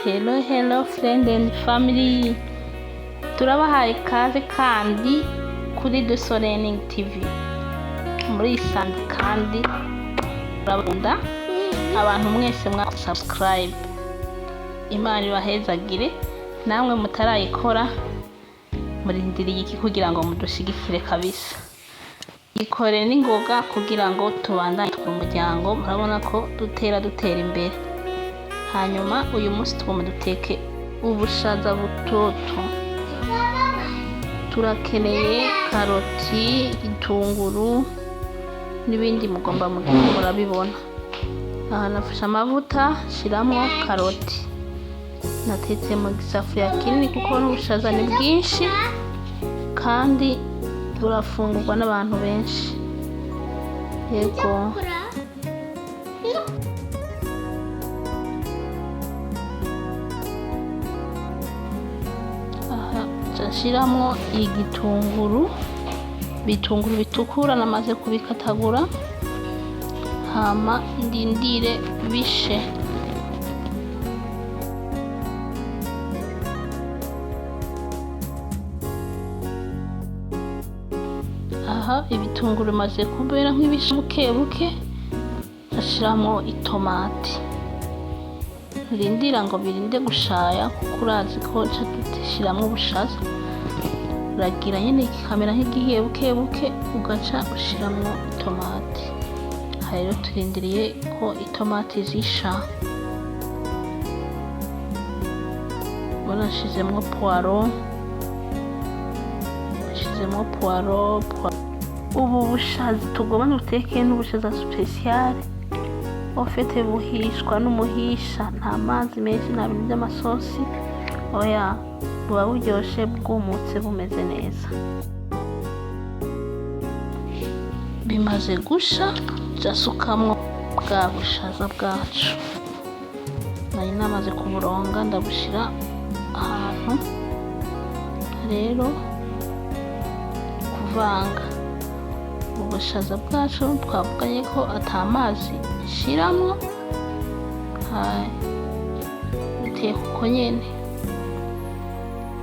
Hello friend and family, turabahaye ikaze kandi kuri Duso Learning TV. Muri isanze kandi turabunda abantu mwese mwa subscribe. Imana ibahezagire, namwe mutarayikora murindiriye iki kugira ngo mudushigikire kabisa. Ikore n'ingoga kugira ngo tubandanye umuryango, murabona ko dutera imbere. Hanyuma uyu munsi tugomba duteke ubushaza butoto. Turakeneye karoti, itunguru n'ibindi mugomba murabibona. Aha nafashe amavuta shiramo karoti. Natetse mu gisafuriya kinini kuko n'ubushaza ni bwinshi kandi burafungurwa n'abantu benshi. Yego. Shiramo igitunguru, bitunguru bitukura namaze kubikatagura, hama ndindire bishe. Aha ibitunguru maze kubera nk'ibishe buke, ashiramo itomati. Rindira ngo birinde gushaya kuko urazi ko dushiramo ubushaza. Uragira nyene ikamera nk'igihiye buke ugaca ushiramo itomati. Aha rero turindiriye ko itomati zisha. Barashizemo poiro. Ubu bushaza tugomba duteke n'ubushaza special. Ofete buhishwa n'umuhisha, nta mazi menshi, nta bintu by'amasosi. Oya, buba buryoshe bwumutse bumeze neza. Bimaze gusha, jasukamwo bwa bushaza bwacu. Nari namaze kuburonga ndabushira ahantu. Rero kuvanga ubushaza bwacu twavuganye ko atamazi shiramo. Biteye kuko nyene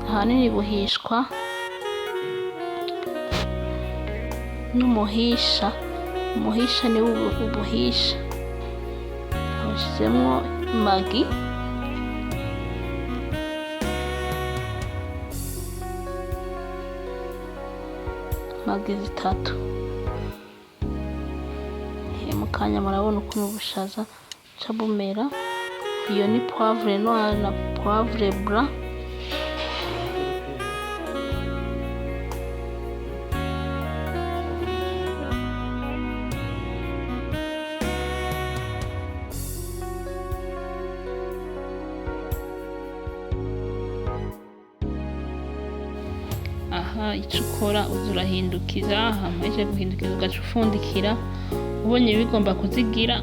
ahanini buhishwa n'umuhisha. Umuhisha ni ubuhisha. Abashizemo magi, zitatu. Mukanya murabona ukuntu ubushaza ca bumera. Iyo ni poivre noire na poivre blanc. Aha ico ukora uzurahindukiza, hamaze guhindukiza ugaca ufundikira. Ubonye bigomba kuzigira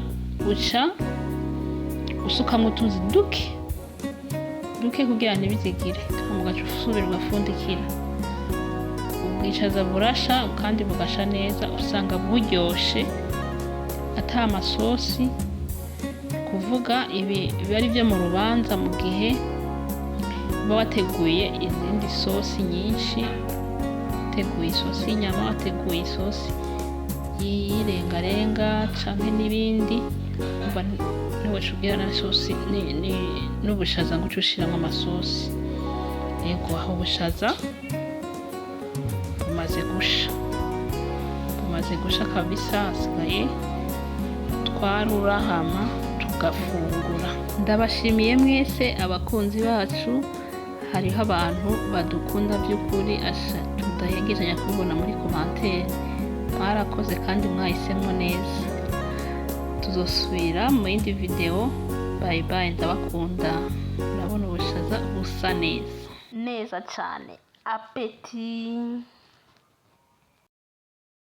uca usukamwo utuzi duke kugira ntibizigire, ugaca usubira ugafundikira. Ubwishaza burasha kandi bugasha neza, usanga buryoshe ata amasosi. Kuvuga ibi ari byo mu rubanza, mu gihe uba wateguye izindi sosi nyinshi, wateguye isosi y'inyama, wateguye isosi y'irengarenga canke n'ibindi, umva ntiwashubira na sosi n'ubushaza ngo ushiramo amasosi. Yego, aho ubushaza bumaze gusha kabisa, hasigaye twarura hama tugafungura. Ndabashimiye mwese abakunzi bacu. Hariho abantu badukunda by'ukuri, tudahegezanya kubibona muri commentaire. Mwarakoze kandi mwahisemo neza. Tuzosubira mu yindi video. Bye bye, ndabakunda. Urabona ubushaza busa neza cyane. Apeti.